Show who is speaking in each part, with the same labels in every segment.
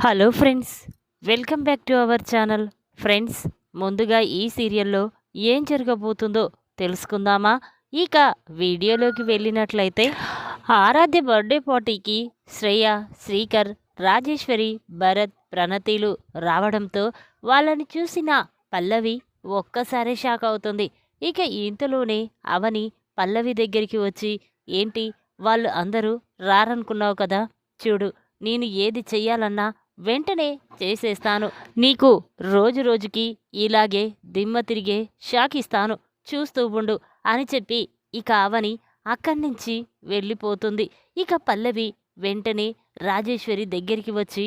Speaker 1: Hello friends, welcome back to our channel. Friends, ముందుగా ఈ సీరియల్లో ఏం జరగబోతుందో తెలుసుకుందామా? ఇక వీడియోలోకి వెళ్ళినట్లయితే ఆరాధ్య బర్త్డే పార్టీకి శ్రేయ, శ్రీకర్, రాజేశ్వరి, భరత్, ప్రణతిలు రావడంతో వాళ్ళని చూసిన పల్లవి ఒక్కసారి షాక్ అవుతుంది. ఇక ఇంతలోనే అవని పల్లవి దగ్గరికి వచ్చి, ఏంటి వాళ్ళు అందరూ రారనుకున్నావు కదా, చూడు నేను ఏది చెయ్యాలన్నా వెంటనే చేసేస్తాను. నీకు రోజు రోజుకి ఇలాగే దిమ్మ తిరిగే షాక్ ఇస్తాను, చూస్తూ ఉండు అని చెప్పి ఇక అవని అక్కడి నుంచి వెళ్ళిపోతుంది. ఇక పల్లవి వెంటనే రాజేశ్వరి దగ్గరికి వచ్చి,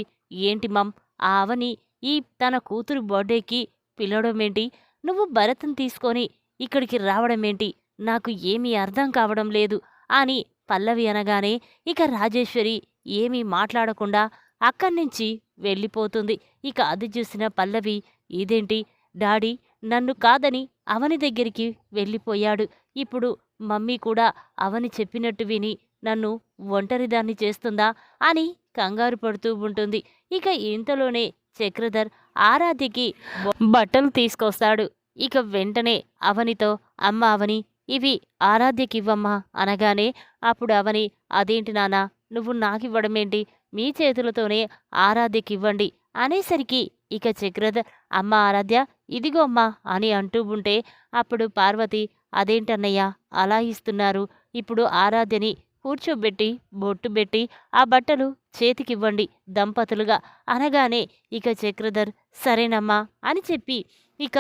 Speaker 1: ఏంటి మమ్, ఆ అవని ఈ తన కూతురు బర్త్డేకి పిలవడమేంటి? నువ్వు భరత్ని తీసుకొని ఇక్కడికి రావడమేంటి? నాకు ఏమీ అర్థం కావడం లేదు అని పల్లవి అనగానే ఇక రాజేశ్వరి ఏమీ మాట్లాడకుండా అక్కడి నుంచి వెళ్ళిపోతుంది. ఇక అది చూసిన పల్లవి, ఇదేంటి డాడీ నన్ను కాదని అవని దగ్గరికి వెళ్ళిపోయాడు, ఇప్పుడు మమ్మీ కూడా అవని చెప్పినట్టు విని నన్ను ఒంటరిదాన్ని చేస్తుందా అని కంగారు పడుతూ ఉంటుంది. ఇక ఇంతలోనే చక్రధర్ ఆరాధ్యకి బట్టలు తీసుకొస్తాడు. ఇక వెంటనే అవనితో, అమ్మ అవని ఇవి ఆరాధ్యకివ్వమ్మా అనగానే అప్పుడు అవని, అదేంటి నానా నువ్వు నాకివ్వడమేంటి, మీ చేతులతోనే ఆరాధ్యకివ్వండి అనేసరికి ఇక చక్రధర్, అమ్మ ఆరాధ్య ఇదిగో అమ్మా అని అంటూ ఉంటే అప్పుడు పార్వతి, అదేంటన్నయ్య అలా ఇస్తున్నారు, ఇప్పుడు ఆరాధ్యని కూర్చోబెట్టి బొట్టు పెట్టి ఆ బట్టలు చేతికివ్వండి దంపతులుగా అనగానే ఇక చక్రధర్, సరేనమ్మా అని చెప్పి ఇక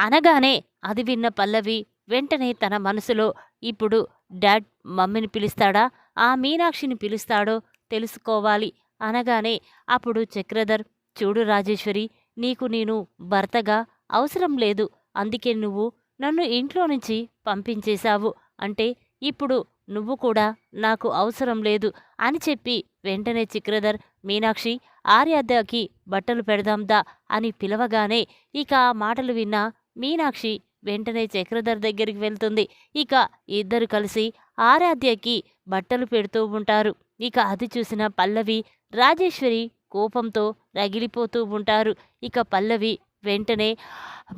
Speaker 1: అనగానే అది విన్న పల్లవి వెంటనే తన మనసులో, ఇప్పుడు డాడ్ మమ్మీని పిలుస్తాడా, ఆ మీనాక్షిని పిలుస్తాడో తెలుసుకోవాలి అనగానే అప్పుడు చక్రధర్, చూడు రాజేశ్వరి, నీకు నేను భర్తగా అవసరం లేదు, అందుకే నువ్వు నన్ను ఇంట్లో నుంచి పంపించేశావు, అంటే ఇప్పుడు నువ్వు కూడా నాకు అవసరం లేదు అని చెప్పి వెంటనే చక్రధర్, మీనాక్షి ఆర్యాద్దకి బట్టలు పెడదాందా అని పిలవగానే ఇక ఆ మాటలు విన్న మీనాక్షి వెంటనే చక్రధర్ దగ్గరికి వెళ్తుంది. ఇక ఇద్దరు కలిసి ఆరాధ్యకి బట్టలు పెడుతూ ఉంటారు. ఇక అది చూసిన పల్లవి, రాజేశ్వరి కోపంతో రగిలిపోతూ ఉంటారు. ఇక పల్లవి వెంటనే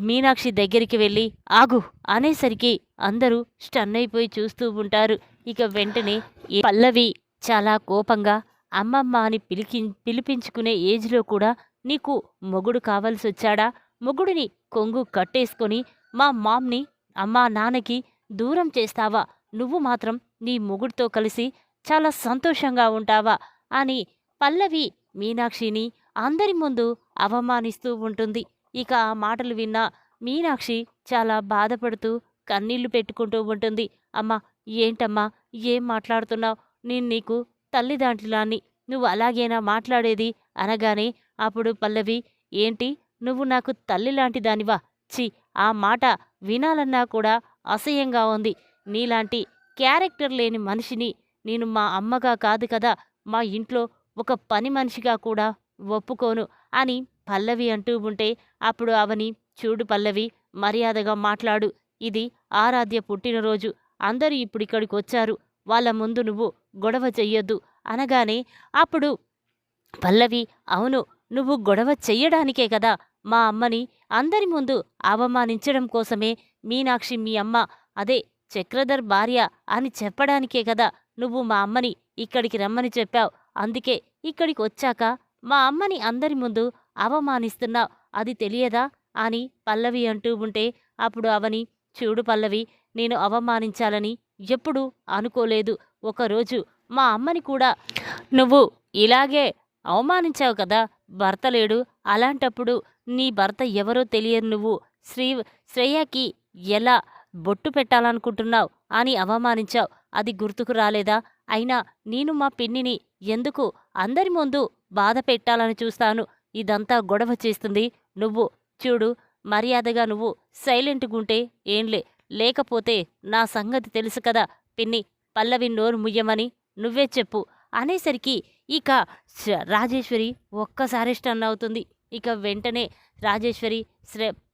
Speaker 1: మీనాక్షి దగ్గరికి వెళ్ళి, ఆగు అనేసరికి అందరూ స్టన్ అయిపోయి చూస్తూ ఉంటారు. ఇక వెంటనే పల్లవి చాలా కోపంగా, అమ్మమ్మ అని పిలిపించుకునే ఏజ్లో కూడా నీకు మొగుడు కావాల్సి వచ్చాడా? మొగుడిని కొంగు కట్టేసుకొని మా మామ్ని అమ్మా నాన్నకి దూరం చేస్తావా? నువ్వు మాత్రం నీ మొగుడితో కలిసి చాలా సంతోషంగా ఉంటావా అని పల్లవి మీనాక్షిని అందరి ముందు అవమానిస్తూ ఉంటుంది. ఇక ఆ మాటలు విన్న మీనాక్షి చాలా బాధపడుతూ కన్నీళ్లు పెట్టుకుంటూ ఉంటుంది. అమ్మా ఏంటమ్మా ఏం మాట్లాడుతున్నావు? నేను నీకు తల్లిదండ్రులాన్ని, నువ్వు అలాగేనా మాట్లాడేది అనగానే అప్పుడు పల్లవి, ఏంటి నువ్వు నాకు తల్లి లాంటి దానివా? ఛీ, ఆ మాట వినాలన్నా కూడా అసహ్యంగా ఉంది. నీలాంటి క్యారెక్టర్ లేని మనిషిని నేను మా అమ్మగా కాదు కదా, మా ఇంట్లో ఒక పని మనిషిగా కూడా ఒప్పుకోను అని పల్లవి అంటూ ఉంటే అప్పుడు అవని, చూడు పల్లవి, మర్యాదగా మాట్లాడు, ఇది ఆరాధ్య పుట్టినరోజు, అందరూ ఇప్పుడు ఇక్కడికి వచ్చారు, వాళ్ళ ముందు నువ్వు గొడవ చెయ్యొద్దు అనగానే అప్పుడు పల్లవి, అవును నువ్వు గొడవ చెయ్యడానికే కదా మా అమ్మని అందరి ముందు అవమానించడం కోసమే మీనాక్షి మీ అమ్మ, అదే చక్రధర్ భార్య అని చెప్పడానికే కదా నువ్వు మా అమ్మని ఇక్కడికి రమ్మని చెప్పావు, అందుకే ఇక్కడికి వచ్చాక మా అమ్మని అందరి ముందు అవమానిస్తున్నావు, అది తెలియదా అని పల్లవి అంటూ ఉంటే అప్పుడు అవని, చూడు పల్లవి, నేను అవమానించాలని ఎప్పుడూ అనుకోలేదు, ఒకరోజు మా అమ్మని కూడా నువ్వు ఇలాగే అవమానించావు కదా, భర్త లేడు, అలాంటప్పుడు నీ భర్త ఎవరో తెలియదు, నువ్వు శ్రేయకి ఎలా బొట్టు పెట్టాలనుకుంటున్నావు అని అవమానించావు, అది గుర్తుకు రాలేదా? అయినా నేను మా పిన్నిని ఎందుకు అందరి ముందు బాధ పెట్టాలని చూస్తాను, ఇదంతా గొడవ చేస్తుంది నువ్వు, చూడు మర్యాదగా నువ్వు సైలెంట్గుంటే ఏంలే, లేకపోతే నా సంగతి తెలుసు కదా పిన్ని, పల్లవి నోరు ముయ్యమని నువ్వే చెప్పు అనేసరికి ఇక రాజేశ్వరి ఒక్కసారి స్టన్ అవుతుంది. ఇక వెంటనే రాజేశ్వరి,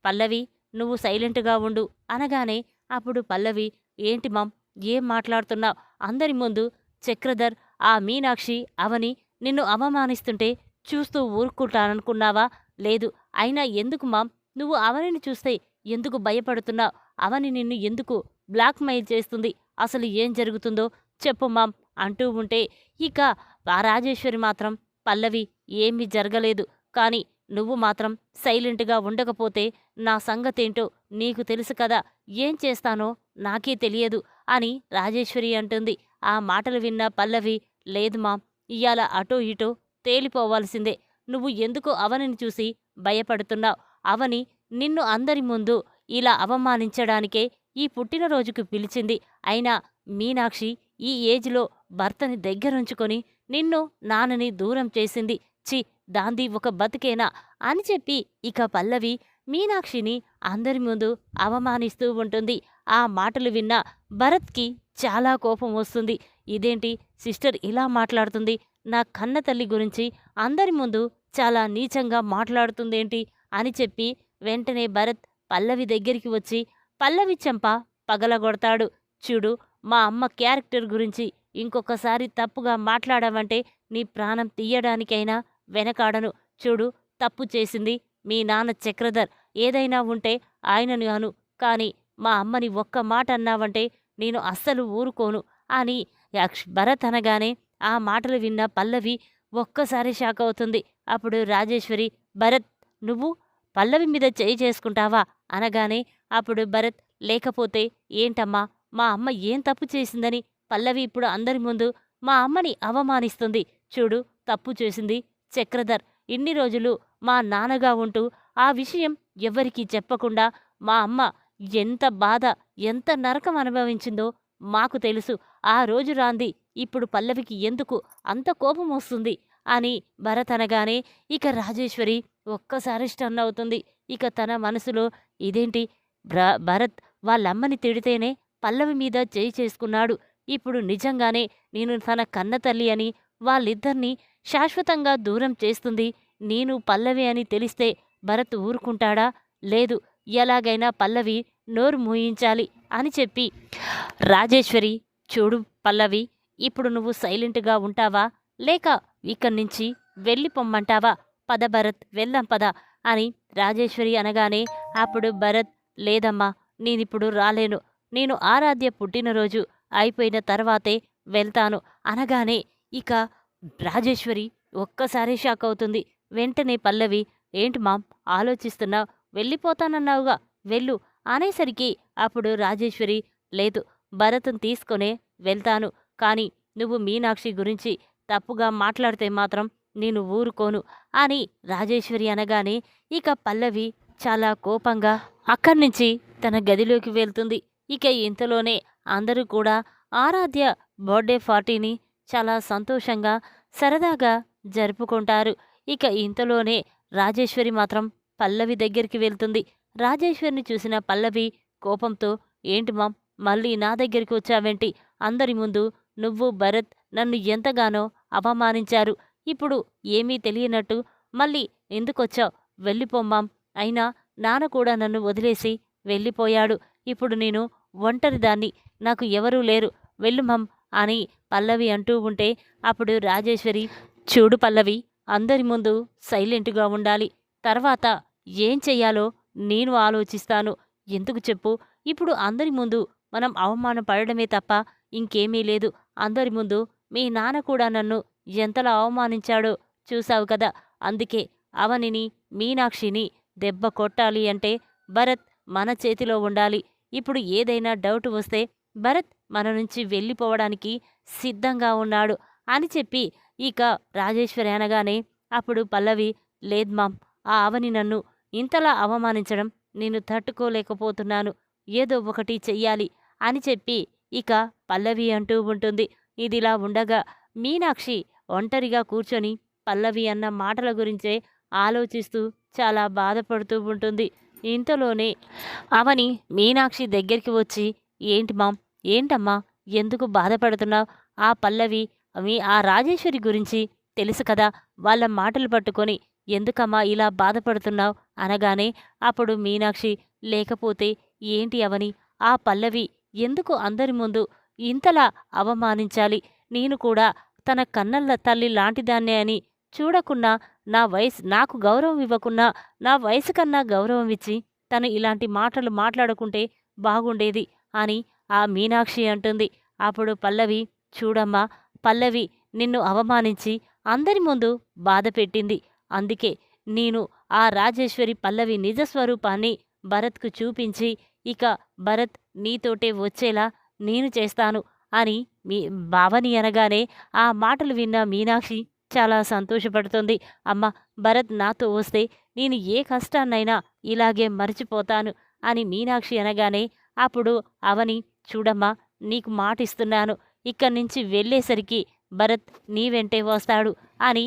Speaker 1: పల్లవి నువ్వు సైలెంట్గా ఉండు అనగానే అప్పుడు పల్లవి, ఏంటి మామ్ ఏం మాట్లాడుతున్నావు? అందరి ముందు చక్రధర్, ఆ మీనాక్షి, అవని నిన్ను అవమానిస్తుంటే చూస్తూ ఊరుకుంటాననుకున్నావా? లేదు. అయినా ఎందుకు మామ్ నువ్వు అవనిని చూస్తే ఎందుకు భయపడుతున్నావు? అవని నిన్ను ఎందుకు బ్లాక్‌మెయిల్ చేస్తుంది? అసలు ఏం జరుగుతుందో చెప్పు మామ్ అంటూ ఉంటే, ఇక ఆ రాజేశ్వరి మాత్రం పల్లవి ఏమీ జరగలేదు. కానీ నువ్వు మాత్రం సైలెంట్‌గా ఉండకపోతే నా సంగతేంటో నీకు తెలుసు కదా! ఏం చేస్తానో నాకే తెలియదు అని రాజేశ్వరి అంటుంది. ఆ మాటలు విన్న పల్లవి, లేదు మామ్ ఇయ్యాల అటో ఇటో తేలిపోవాల్సిందే. నువ్వు ఎందుకు అవనిని చూసి భయపడుతున్నావు? అవని నిన్ను అందరి ముందు ఇలా అవమానించడానికే ఈ పుట్టినరోజుకు పిలిచింది. అయినా మీనాక్షి ఈ ఏజ్‌లో భర్తని దగ్గరుంచుకొని నిన్ను, నాన్నని దూరం చేసింది. ఛీ! దాంది ఒక బతుకేనా? అని చెప్పి ఇక పల్లవి మీనాక్షిని అందరి ముందు అవమానిస్తూ ఉంటుంది. ఆ మాటలు విన్న భరత్‌కి చాలా కోపం వస్తుంది. ఇదేంటి సిస్టర్ ఇలా మాట్లాడుతుంది? నా కన్న తల్లి గురించి అందరి ముందు చాలా నీచంగా మాట్లాడుతుందేంటి? అని చెప్పి వెంటనే భరత్ పల్లవి దగ్గరికి వచ్చి పల్లవి చెంప పగలగొడతాడు. చూడు, మా అమ్మ క్యారెక్టర్ గురించి ఇంకొకసారి తప్పుగా మాట్లాడావంటే నీ ప్రాణం తీయడానికైనా వెనకాడను. చూడు, తప్పు చేసింది మీ నాన్న చక్రధర్. ఏదైనా ఉంటే ఆయనను అను. కానీ మా అమ్మని ఒక్క మాట అన్నావంటే నేను అస్సలు ఊరుకోను అని భరత్ అనగానే ఆ మాటలు విన్న పల్లవి ఒక్కసారి షాక్ అవుతుంది. అప్పుడు రాజేశ్వరి, భరత్ నువ్వు పల్లవి మీద చేయి చేసుకుంటావా అనగానే అప్పుడు భరత్, లేకపోతే ఏంటమ్మా, మా అమ్మ ఏం తప్పు చేసిందని పల్లవి ఇప్పుడు అందరి ముందు మా అమ్మని అవమానిస్తుంది? చూడు, తప్పు చేసింది చక్రధర్. ఇన్ని రోజులు మా నాన్నగా ఉంటూ ఆ విషయం ఎవ్వరికీ చెప్పకుండా మా అమ్మ ఎంత బాధ, ఎంత నరకం అనుభవించిందో మాకు తెలుసు. ఆ రోజు రాంది ఇప్పుడు పల్లవికి ఎందుకు అంత కోపం వస్తుంది అని భరత్ అనగానే ఇక రాజేశ్వరి ఒక్కసారి స్టన్ అవుతుంది. ఇక తన మనసులో ఇదేంటి, భరత్ వాళ్ళమ్మని తిడితేనే పల్లవి మీద చేయి చేసుకున్నాడు. ఇప్పుడు నిజంగానే నేను తన కన్న తల్లి అని వాళ్ళిద్దరినీ శాశ్వతంగా దూరం చేస్తుంది నేను పల్లవి అని తెలిస్తే భరత్ ఊరుకుంటాడా? లేదు, ఎలాగైనా పల్లవి నోరు మూయించాలి అని చెప్పి రాజేశ్వరి, చూడు పల్లవి, ఇప్పుడు నువ్వు సైలెంట్గా ఉంటావా లేక ఇక్కడి నుంచి వెళ్ళిపోమ్మంటావా? పద భరత్, వెళ్దాం పద అని రాజేశ్వరి అనగానే అప్పుడు భరత్, లేదమ్మా, నేనిప్పుడు రాలేను. నేను ఆరాధ్య పుట్టినరోజు అయిపోయిన తర్వాతే వెళ్తాను అనగానే ఇక రాజేశ్వరి ఒక్కసారి షాక్ అవుతుంది. వెంటనే పల్లవి, ఏంటి మామ్ ఆలోచిస్తున్నావు? వెళ్ళిపోతానన్నావుగా, వెళ్ళు అనేసరికి అప్పుడు రాజేశ్వరి, లేదు, భరత్ని తీసుకొనే వెళ్తాను. కానీ నువ్వు మీనాక్షి గురించి తప్పుగా మాట్లాడితే మాత్రం నేను ఊరుకోను అని రాజేశ్వరి అనగానే ఇక పల్లవి చాలా కోపంగా అక్కడి నుంచి తన గదిలోకి వెళ్తుంది. ఇక ఇంతలోనే అందరూ కూడా ఆరాధ్య బర్త్డే పార్టీని చాలా సంతోషంగా సరదాగా జరుపుకుంటారు. ఇక ఇంతలోనే రాజేశ్వరి మాత్రం పల్లవి దగ్గరికి వెళ్తుంది. రాజేశ్వరిని చూసిన పల్లవి కోపంతో, ఏంటి మామ్ మళ్ళీ నా దగ్గరికి వచ్చావేంటి? అందరి ముందు నువ్వు భరత్ నన్ను ఎంతగానో అవమానించారు. ఇప్పుడు ఏమీ తెలియనట్టు మళ్ళీ ఎందుకొచ్చావు? వెళ్ళిపోమ్మాం. అయినా నాన్న కూడా నన్ను వదిలేసి వెళ్ళిపోయాడు. ఇప్పుడు నేను ఒంటరిదాన్ని, నాకు ఎవరూ లేరు, వెళ్ళుమం అని పల్లవి అంటూ ఉంటే అప్పుడు రాజేశ్వరి, చూడు పల్లవి, అందరి ముందు సైలెంట్గా ఉండాలి. తర్వాత ఏం చెయ్యాలో నేను ఆలోచిస్తాను. ఎందుకు చెప్పు? ఇప్పుడు అందరి ముందు మనం అవమానపడడమే తప్ప ఇంకేమీ లేదు. అందరి ముందు మీ నాన్న కూడా నన్ను ఎంతలా అవమానించాడో చూశావు కదా. అందుకే అవనిని, మీనాక్షిని దెబ్బ కొట్టాలి అంటే భరత్ మన చేతిలో ఉండాలి. ఇప్పుడు ఏదైనా డౌట్ వస్తే భరత్ మన నుంచి వెళ్ళిపోవడానికి సిద్ధంగా ఉన్నాడు అని చెప్పి ఇక రాజేశ్వరి అనగానే అప్పుడు పల్లవి, లేదు మామ్, ఆ అవని నన్ను ఇంతలా అవమానించడం నేను తట్టుకోలేకపోతున్నాను. ఏదో ఒకటి చెయ్యాలి అని చెప్పి ఇక పల్లవి అంటూ ఉంటుంది. ఇదిలా ఉండగా మీనాక్షి ఒంటరిగా కూర్చొని పల్లవి అన్న మాటల గురించే ఆలోచిస్తూ చాలా బాధపడుతూ ఉంటుంది. ఇంతలోనే అవని మీనాక్షి దగ్గరికి వచ్చి, ఏంటి మామ్, ఏంటమ్మా, ఎందుకు బాధపడుతున్నావు? ఆ పల్లవి ఆ రాజేశ్వరి గురించి తెలుసు కదా, వాళ్ళ మాటలు పట్టుకొని ఎందుకమ్మా ఇలా బాధపడుతున్నావు అనగానే అప్పుడు మీనాక్షి, లేకపోతే ఏంటి అవని, ఆ పల్లవి ఎందుకు అందరి ముందు ఇంతలా అవమానించాలి? నేను కూడా తన కన్నళ్ళ తల్లి లాంటిదాన్నే అని చూడకున్నా నాకు గౌరవం ఇవ్వకున్నా నా వయసు కన్నా గౌరవం ఇచ్చి తను ఇలాంటి మాటలు మాట్లాడుకుంటే బాగుండేది అని ఆ మీనాక్షి అంటుంది. అప్పుడు పల్లవి, చూడమ్మా, పల్లవి నిన్ను అవమానించి అందరి ముందు బాధ పెట్టింది. అందుకే నేను ఆ రాజేశ్వరి పల్లవి నిజ స్వరూపాన్ని భరత్కు చూపించి ఇక భరత్ నీతోటే వచ్చేలా నేను చేస్తాను అని మీ భావని అనగానే ఆ మాటలు విన్న మీనాక్షి చాలా సంతోషపడుతుంది. అమ్మ, భరత్ నాతో వస్తే నేను ఏ కష్టాన్నైనా ఇలాగే మర్చిపోతాను అని మీనాక్షి అనగానే అప్పుడు అవని, చూడమ్మా, నీకు మాటిస్తున్నాను, ఇక్కడి నుంచి వెళ్ళేసరికి భరత్ నీ వెంటే వస్తాడు అని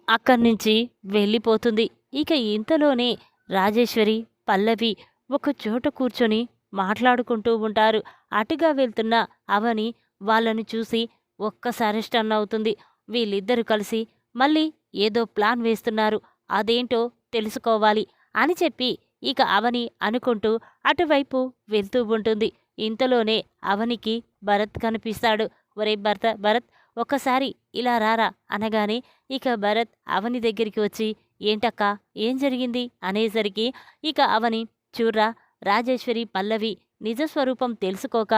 Speaker 1: అక్కడి నుంచి వెళ్ళిపోతుంది. ఇక ఇంతలోనే రాజేశ్వరి పల్లవి ఒక చోట కూర్చొని మాట్లాడుకుంటూ ఉంటారు. అటుగా వెళ్తున్న అవని వాళ్ళను చూసి ఒక్కసారి స్టన్ అవుతుంది. వీళ్ళిద్దరూ కలిసి మళ్ళీ ఏదో ప్లాన్ వేస్తున్నారు, అదేంటో తెలుసుకోవాలి అని చెప్పి ఇక అవని అనుకుంటూ అటువైపు వెళ్తూ ఉంటుంది. ఇంతలోనే అవనికి భరత్ కనిపిస్తాడు. ఒరే భరత్, ఒక్కసారి ఇలా రారా అనగానే ఇక భరత్ అవని దగ్గరికి వచ్చి, ఏంటక్క, ఏం జరిగింది అనేసరికి ఇక అవని, చూర్రా, రాజేశ్వరి పల్లవి నిజస్వరూపం తెలుసుకోక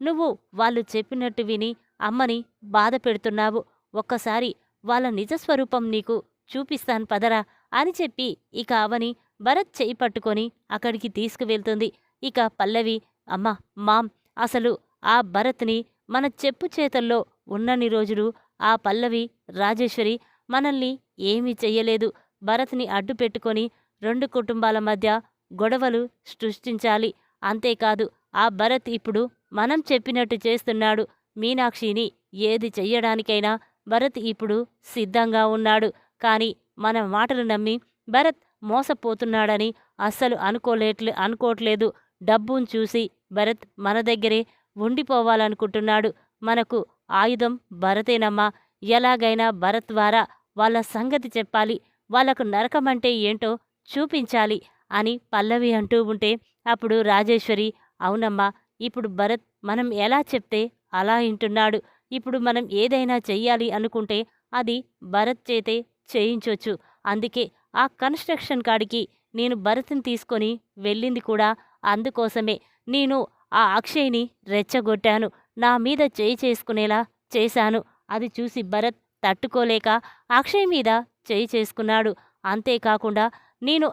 Speaker 1: నువ్వు వాళ్ళు చెప్పినట్టు విని అమ్మని బాధ పెడుతున్నావు. ఒక్కసారి వాళ్ళ నిజస్వరూపం నీకు చూపిస్తాను పదరా అని చెప్పి ఇక అవని భరత్ చేయి పట్టుకొని అక్కడికి తీసుకువెళ్తుంది. ఇక పల్లవి, అమ్మ, మామ్, అసలు ఆ భరత్ని మన చెప్పు చేతల్లో ఉన్నన్ని రోజులు ఆ పల్లవి రాజేశ్వరి మనల్ని ఏమీ చెయ్యలేదు. భరత్ని అడ్డు పెట్టుకొని రెండు కుటుంబాల మధ్య గొడవలు సృష్టించాలి. అంతేకాదు ఆ భరత్ ఇప్పుడు మనం చెప్పినట్టు చేస్తున్నాడు. మీనాక్షిని ఏది చెయ్యడానికైనా భరత్ ఇప్పుడు సిద్ధంగా ఉన్నాడు. కానీ మన మాటలు నమ్మి భరత్ మోసపోతున్నాడని అస్సలు అనుకోవట్లేదు. డబ్బును చూసి భరత్ మన దగ్గరే ఉండిపోవాలనుకుంటున్నాడు. మనకు ఆయుధం భరతేనమ్మా. ఎలాగైనా భరత్ ద్వారా వాళ్ళ సంగతి చెప్పాలి, వాళ్లకు నరకమంటే ఏంటో చూపించాలి అని పల్లవి అంటూ ఉంటే అప్పుడు రాజేశ్వరి, అవునమ్మా, ఇప్పుడు భరత్ మనం ఎలా చెప్తే అలా వింటున్నాడు. ఇప్పుడు మనం ఏదైనా చెయ్యాలి అనుకుంటే అది భరత్ చేతే చేయించొచ్చు. అందుకే ఆ కన్స్ట్రక్షన్ కాడికి నేను భరత్ని తీసుకొని వెళ్ళింది కూడా అందుకోసమే. నేను ఆ అక్షయ్ని రెచ్చగొట్టాను, నా మీద చేయి చేసుకునేలా చేశాను. అది చూసి భరత్ తట్టుకోలేక అక్షయ్ మీద చేయి చేసుకున్నాడు. అంతేకాకుండా నేను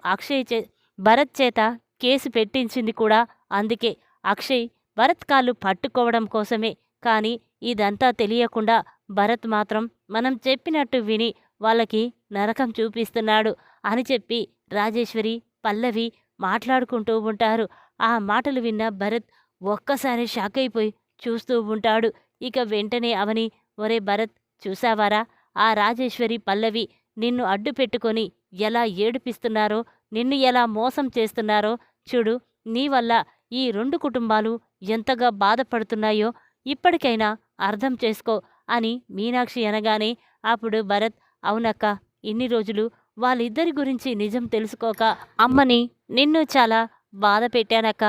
Speaker 1: భరత్ చేత కేసు పెట్టించింది కూడా అందుకే. అక్షయ్ భరత్ కాళ్ళు పట్టుకోవడం కోసమే. కానీ ఇదంతా తెలియకుండా భరత్ మాత్రం మనం చెప్పినట్టు విని వాళ్ళకి నరకం చూపిస్తున్నాడు అని చెప్పి రాజేశ్వరి పల్లవి మాట్లాడుకుంటూ ఉంటారు. ఆ మాటలు విన్న భరత్ ఒక్కసారి షాక్ అయిపోయి చూస్తూ ఉంటాడు. ఇక వెంటనే అవని, ఒరే భరత్, చూసావారా, ఆ రాజేశ్వరి పల్లవి నిన్ను అడ్డు పెట్టుకొని ఎలా ఏడిపిస్తున్నారో, నిన్ను ఎలా మోసం చేస్తున్నారో చూడు. నీ వల్ల ఈ రెండు కుటుంబాలు ఎంతగా బాధపడుతున్నాయో ఇప్పటికైనా అర్థం చేసుకో అని మీనాక్షి అనగానే అప్పుడు భరత్, అవునక్క, ఇన్ని రోజులు వాళ్ళిద్దరి గురించి నిజం తెలుసుకోక అమ్మని నిన్ను చాలా బాధ పెట్టానక్క.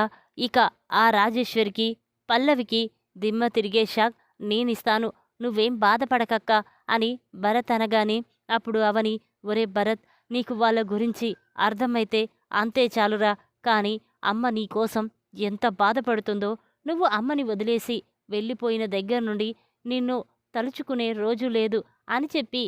Speaker 1: ఇక ఆ రాజేశ్వరికి పల్లవికి దిమ్మ తిరిగే షాక్ నేనిస్తాను, నువ్వేం బాధపడకక్క అని భరత్ అనగానే అప్పుడు అవని, ఒరే భరత్, నీకు వాళ్ళ గురించి అర్థమైతే అంతే చాలురా. కానీ అమ్మ నీ కోసం ఎంత బాధపడుతుందో, నువ్వు అమ్మని వదిలేసి వెళ్ళిపోయిన దగ్గర నుండి నిన్ను తలుచుకునే రోజు లేదు అని చెప్పి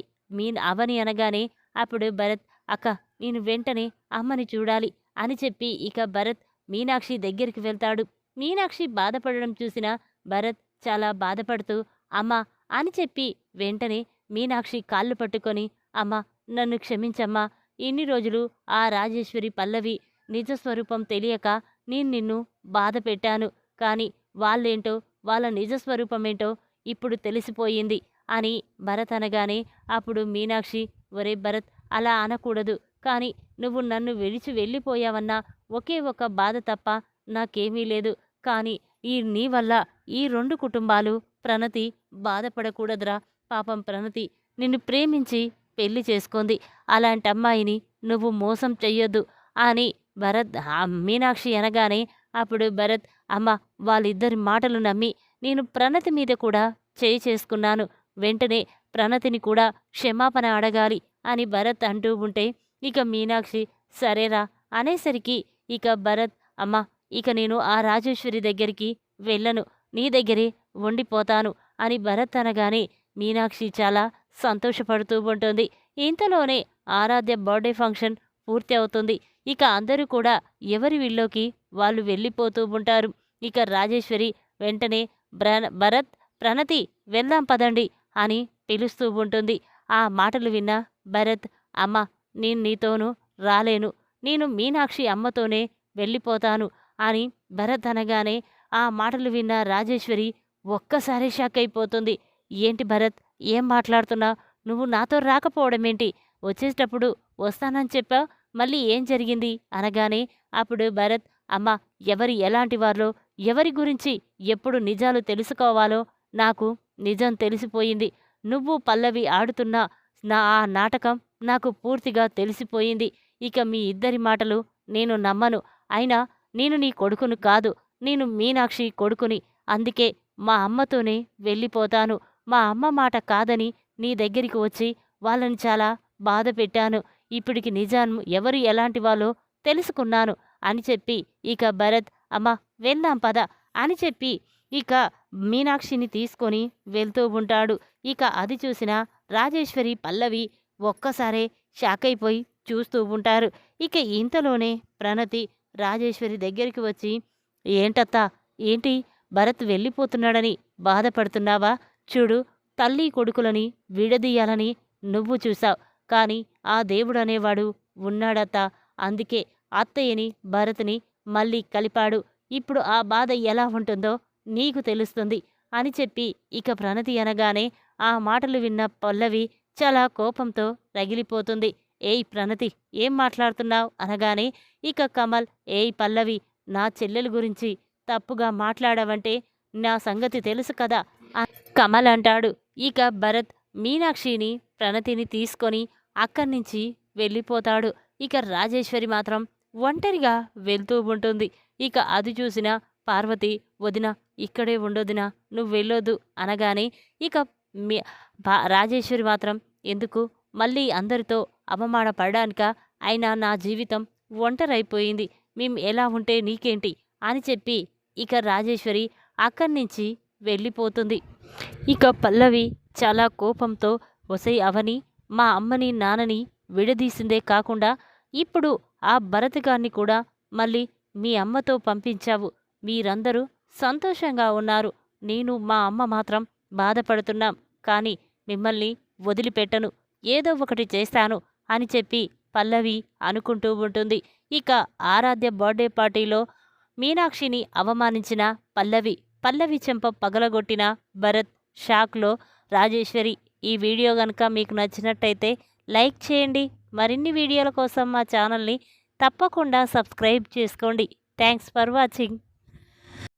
Speaker 1: అవని అనగానే అప్పుడు భరత్, అక్క, నేను వెంటనే అమ్మని చూడాలి అని చెప్పి ఇక భరత్ మీనాక్షి దగ్గరికి వెళ్తాడు. మీనాక్షి బాధపడడం చూసిన భరత్ చాలా బాధపడుతూ, అమ్మా అని చెప్పి వెంటనే మీనాక్షి కాళ్ళు పట్టుకొని, అమ్మా, నన్ను క్షమించమ్మా, ఇన్ని రోజులు ఆ రాజేశ్వరి పల్లవి నిజస్వరూపం తెలియక నేను నిన్ను బాధ పెట్టాను. కానీ వాళ్ళేంటో, వాళ్ళ నిజస్వరూపమేంటో ఇప్పుడు తెలిసిపోయింది అని భరత్ అనగానే అప్పుడు మీనాక్షి, ఒరే భరత్, అలా అనకూడదు. కానీ నువ్వు నన్ను విడిచి వెళ్ళిపోయావన్న ఒకే ఒక బాధ తప్ప నాకేమీ లేదు. కానీ నీ వల్ల ఈ రెండు కుటుంబాలు ప్రణతి బాధపడకూడదురా. పాపం ప్రణతి నిన్ను ప్రేమించి పెళ్లి చేసుకుంది. అలాంటి అమ్మాయిని నువ్వు మోసం చెయ్యొద్దు అని మీనాక్షి అనగానే అప్పుడు భరత్, అమ్మ, వాళ్ళిద్దరి మాటలు నమ్మి నేను ప్రణతి మీద కూడా చేయి చేసుకున్నాను. వెంటనే ప్రణతిని కూడా క్షమాపణ అడగాలి అని భరత్ అంటూ ఉంటే ఇక మీనాక్షి సరేరా అనేసరికి ఇక భరత్ అమ్మ ఇక నేను ఆ రాజేశ్వరి దగ్గరికి వెళ్ళను, నీ దగ్గరే ఉండిపోతాను అని భరత్ అనగానే మీనాక్షి చాలా సంతోషపడుతూ ఉంటుంది. ఇంతలోనే ఆరాధ్య బర్త్డే ఫంక్షన్ పూర్తి అవుతుంది. ఇక అందరూ కూడా ఎవరి విల్లోకి వాళ్ళు వెళ్ళిపోతూ ఉంటారు. ఇక రాజేశ్వరి వెంటనే భరత్, ప్రణతి వెళ్దాం పదండి అని పిలుస్తూ ఉంటుంది. ఆ మాటలు విన్న భరత్ అమ్మ నేను నీతోనూ రాలేను, నేను మీనాక్షి అమ్మతోనే వెళ్ళిపోతాను అని భరత్ అనగానే ఆ మాటలు విన్న రాజేశ్వరి ఒక్కసారి షాక్ అయిపోతుంది. ఏంటి భరత్, ఏం మాట్లాడుతున్నావు? నువ్వు నాతో రాకపోవడమేంటి? వచ్చేటప్పుడు వస్తానని చెప్పావు, మళ్ళీ ఏం జరిగింది అనగానే అప్పుడు భరత్ అమ్మ ఎవరు ఎలాంటి వారో, ఎవరి గురించి ఎప్పుడు నిజాలు తెలుసుకోవాలో నాకు నిజం తెలిసిపోయింది. నువ్వు పల్లవి ఆడుతున్న ఆ నాటకం నాకు పూర్తిగా తెలిసిపోయింది. ఇక మీ ఇద్దరి మాటలు నేను నమ్మను. అయినా నేను నీ కొడుకును కాదు, నేను మీనాక్షి కొడుకుని. అందుకే మా అమ్మతోనే వెళ్ళిపోతాను. మా అమ్మ మాట కాదని నీ దగ్గరికి వచ్చి వాళ్ళని చాలా బాధ పెట్టాను. ఇప్పటికి నిజాం ఎవరు ఎలాంటి వాళ్ళో తెలుసుకున్నాను అని చెప్పి ఇక భరత్ అమ్మ వెళ్దాం పద అని చెప్పి ఇక మీనాక్షిని తీసుకొని వెళ్తూ ఉంటాడు. ఇక అది చూసిన రాజేశ్వరి, పల్లవి ఒక్కసారే షాక్ అయిపోయి చూస్తూ ఉంటారు. ఇక ఇంతలోనే ప్రణతి రాజేశ్వరి దగ్గరికి వచ్చి ఏంటత్తా, ఏంటి భరత్ వెళ్ళిపోతున్నాడని బాధపడుతున్నావా? చూడు, తల్లి కొడుకులని విడదీయాలని నువ్వు చూశావు, కానీ ఆ దేవుడనేవాడు ఉన్నాడత్తా. అందుకే అత్తయ్యని భరత్ని మళ్ళీ కలిపాడు. ఇప్పుడు ఆ బాధ ఎలా ఉంటుందో నీకు తెలుస్తుంది అని చెప్పి ఇక ప్రణతి అనగానే ఆ మాటలు విన్న పల్లవి చాలా కోపంతో రగిలిపోతుంది. ఏయ్ ప్రణతి, ఏం మాట్లాడుతున్నావు అనగానే ఇక కమల్ ఏయ్ పల్లవి, నా చెల్లెల గురించి తప్పుగా మాట్లాడావంటే నా సంగతి తెలుసు కదా కమల్ అంటాడు. ఇక భరత్ మీనాక్షిని, ప్రణతిని తీసుకొని అక్కడి నుంచి వెళ్ళిపోతాడు. ఇక రాజేశ్వరి మాత్రం ఒంటరిగా వెళ్తూ ఉంటుంది. ఇక అది చూసిన పార్వతి వదిన ఇక్కడే ఉండొదినా, నువ్వు వెళ్ళొద్దు అనగానే ఇక రాజేశ్వరి మాత్రం ఎందుకు మళ్ళీ అందరితో అవమాన పడడానిక? అయినా నా జీవితం ఒంటరైపోయింది, మేము ఎలా ఉంటే నీకేంటి అని చెప్పి ఇక రాజేశ్వరి అక్కడి నుంచి వెళ్ళిపోతుంది. ఇక పల్లవి చాలా కోపంతో ఒసై అవని, మా అమ్మని నాన్నని విడదీసిందే కాకుండా ఇప్పుడు ఆ భరత్ గారిని కూడా మళ్ళీ మీ అమ్మతో పంపించావు. మీరందరూ సంతోషంగా ఉన్నారు, నేను మా అమ్మ మాత్రం బాధపడుతున్నాం. కానీ మిమ్మల్ని వదిలిపెట్టను, ఏదో ఒకటి చేస్తాను అని చెప్పి పల్లవి అనుకుంటూ ఉంటుంది. ఇక ఆరాధ్య బర్త్డే పార్టీలో మీనాక్షిని అవమానించిన పల్లవి చెంప పగలగొట్టిన భరత్ షాక్లో రాజేశ్వరి. ఈ వీడియో కనుక మీకు నచ్చినట్టయితే లైక్ చేయండి. మరిన్ని వీడియోల కోసం మా ఛానల్ని తప్పకుండా సబ్స్క్రైబ్ చేసుకోండి. Thanks for watching.